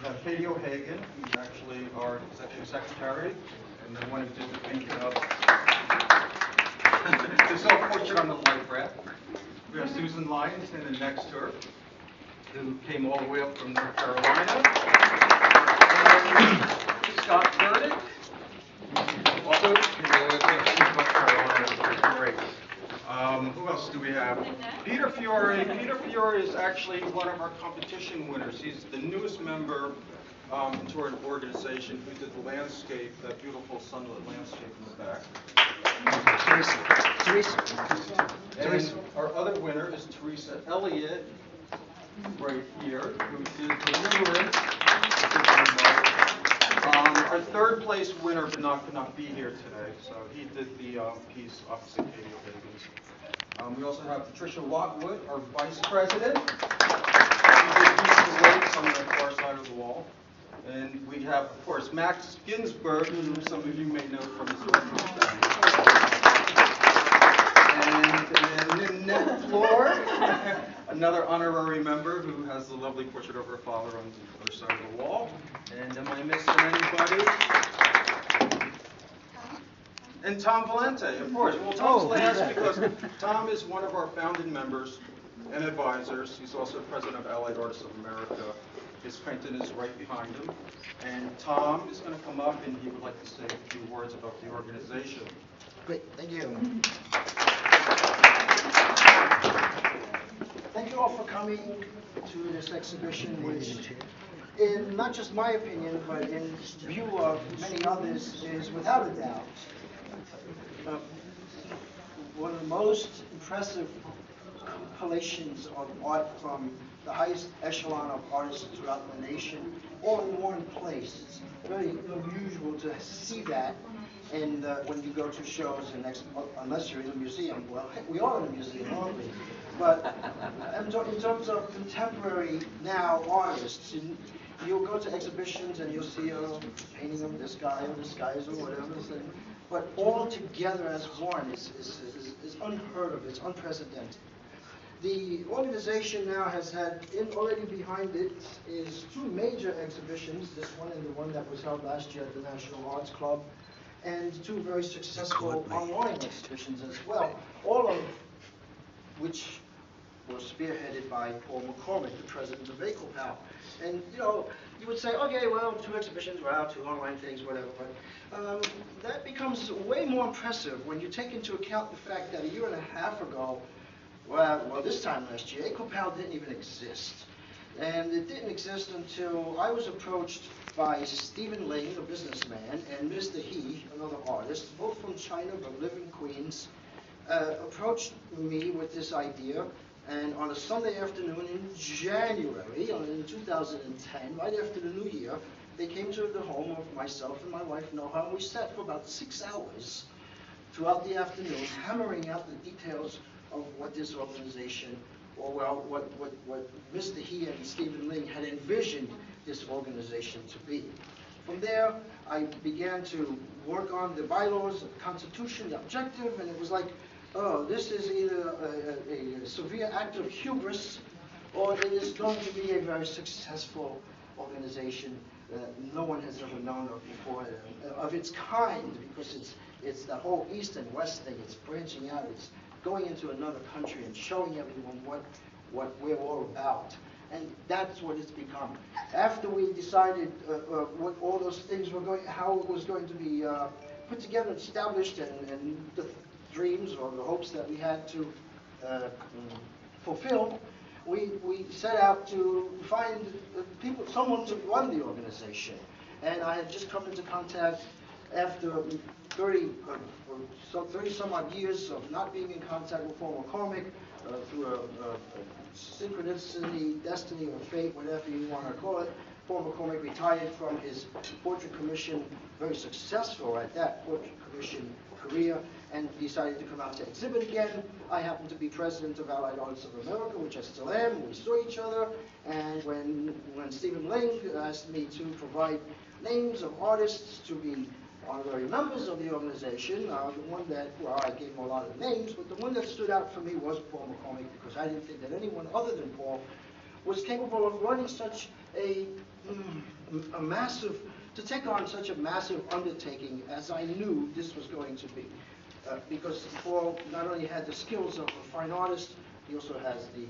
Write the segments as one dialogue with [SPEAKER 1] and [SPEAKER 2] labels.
[SPEAKER 1] We have Katie O'Hagan, who's actually our executive secretary, and the one who did the painting of the self-portrait on the life raft. We have Susan Lyons standing next to her, who came all the way up from North Carolina. And Scott Burdick, also came all the way up from North Carolina. Great. Who else do we have? Peter Fiore. Peter Fiore is actually one of our competition winners. He's the newest member into our organization who did the landscape, that beautiful sunlit landscape in the back. Teresa. And our other winner is Teresa Elliott, right here, who did the numerous. Our third place winner could not be here today, so he did the piece opposite Katie O'Hagan's. We also have Patricia Lockwood, our vice president. She did piece of weights on the far side of the wall. And we have, of course, Max Ginsberg, who some of you may know from his work. And Nanette Floor, another honorary member who has the lovely portrait of her father on the other side of the wall. And am I missing anybody? And Tom Valente, of course. Well, Tom's last because Tom is one of our founding members and advisors. He's also president of Allied Artists of America. His painting is right behind him. And Tom is going to come up and he would like to say a few words about the organization.
[SPEAKER 2] Great, thank you. Thank you all for coming to this exhibition, which, in not just my opinion, but in view of many others, is without a doubt one of the most impressive compilations of art from the highest echelon of artists throughout the nation, all in one place. It's very unusual to see that, and when you go to shows, and unless you're in a museum. Well, we are in a museum, aren't we? But in terms of contemporary now artists, you'll go to exhibitions and you'll see a painting of this guy or this guy's or whatever. But all together as one is unheard of. It's unprecedented. The organization now has had, already behind it, is two major exhibitions, this one and the one that was held last year at the National Arts Club, and two very successful online exhibitions as well, all of which were spearheaded by Paul McCormack, the president of ACOPAL. And, you would say, okay, well, two exhibitions, wow, two online things, whatever, but that becomes way more impressive when you take into account the fact that a year and a half ago, well, this time last year, ACOPAL didn't even exist. And it didn't exist until I was approached by Stephen Ling, a businessman, and Mr. He, another artist, both from China but live in Queens, approached me with this idea. And on a Sunday afternoon in January, in 2010, right after the New Year, they came to the home of myself and my wife, Noha, and we sat for about 6 hours throughout the afternoon, hammering out the details of what this organization, or well, what Mr. He and Stephen Ling had envisioned this organization to be. From there, I began to work on the bylaws, the Constitution, the objective, and it was like, oh, this is either a severe act of hubris, or it is going to be a very successful organization that no one has ever known of before, of its kind, because it's the whole East and West thing. It's branching out. It's going into another country and showing everyone what we're all about. And that's what it's become. After we decided what all those things were going, how it was going to be put together, established, and the dreams or the hopes that we had to fulfill, we set out to find someone to run the organization. And I had just come into contact after 30 some odd years of not being in contact with Paul McCormack, through a synchronicity, destiny, or fate, whatever you want to call it. Paul McCormack retired from his portrait commission, very successful at that portrait commission career, and decided to come out to exhibit again. I happened to be president of Allied Artists of America, which I still am. We saw each other, and when Stephen Ling asked me to provide names of artists to be honorary members of the organization, the one that, well, I gave him a lot of names, but the one that stood out for me was Paul McCormack, because I didn't think that anyone other than Paul was capable of running such a massive, to take on such a massive undertaking as I knew this was going to be. Because Paul not only had the skills of a fine artist, he also has the,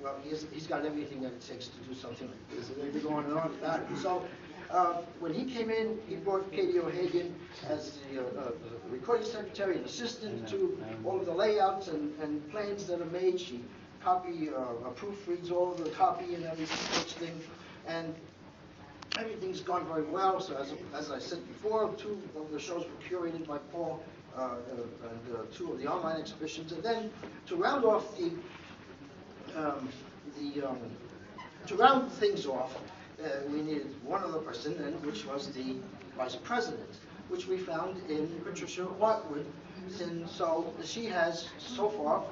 [SPEAKER 2] well, he's got everything that it takes to do something like this. And they've been going on about it. So when he came in, he brought Katie O'Hagan as the recording secretary and assistant to all of the layouts and plans that are made. She proofreads all of the copy and every such thing. And everything's gone very well. So as I said before, 2 of the shows were curated by Paul, and 2 of the online exhibitions. And then to round off to round things off, we needed one other person, which was the vice president, which we found in Patricia Whitewood. And so she has, so far,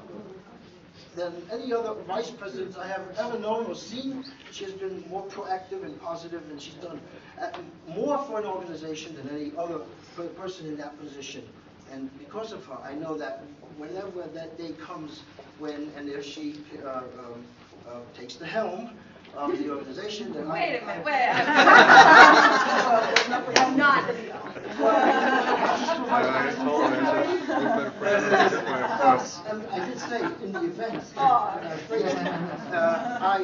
[SPEAKER 2] than any other vice president I have ever known or seen. She has been more proactive and positive, and she's done more for an organization than any other person in that position. And because of her, I know that whenever that day comes, when and if she takes the helm of the organization, then
[SPEAKER 3] Wait a minute, wait. I'm not the helm.
[SPEAKER 2] I did say in the event.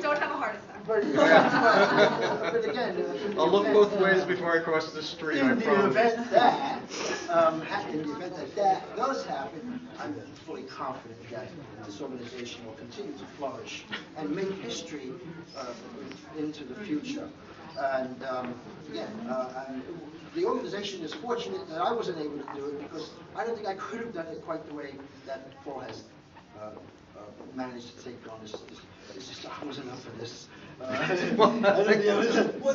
[SPEAKER 3] Don't have a heart attack.
[SPEAKER 2] But again,
[SPEAKER 1] I'll look both ways before I cross the street, I
[SPEAKER 2] in the
[SPEAKER 1] promise.
[SPEAKER 2] event that that does happen, I'm fully confident that this organization will continue to flourish and make history into the future. And the organization is fortunate that I wasn't able to do it, because I don't think I could have done it quite the way that Paul has managed to take on this. It's just, I was enough of this. Well,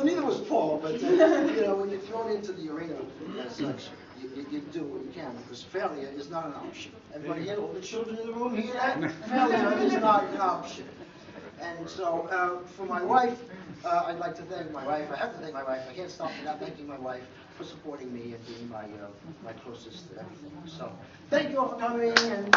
[SPEAKER 2] neither was Paul, but you know, when you're thrown into the arena as such, you do what you can, because failure is not an option. Everybody here, all the children in the room hear that? Failure is not an option. And so, for my wife, I'd like to thank my wife. I have to thank my wife. I can't stop without thanking my wife for supporting me and being my closest to everything. So, thank you all for coming, and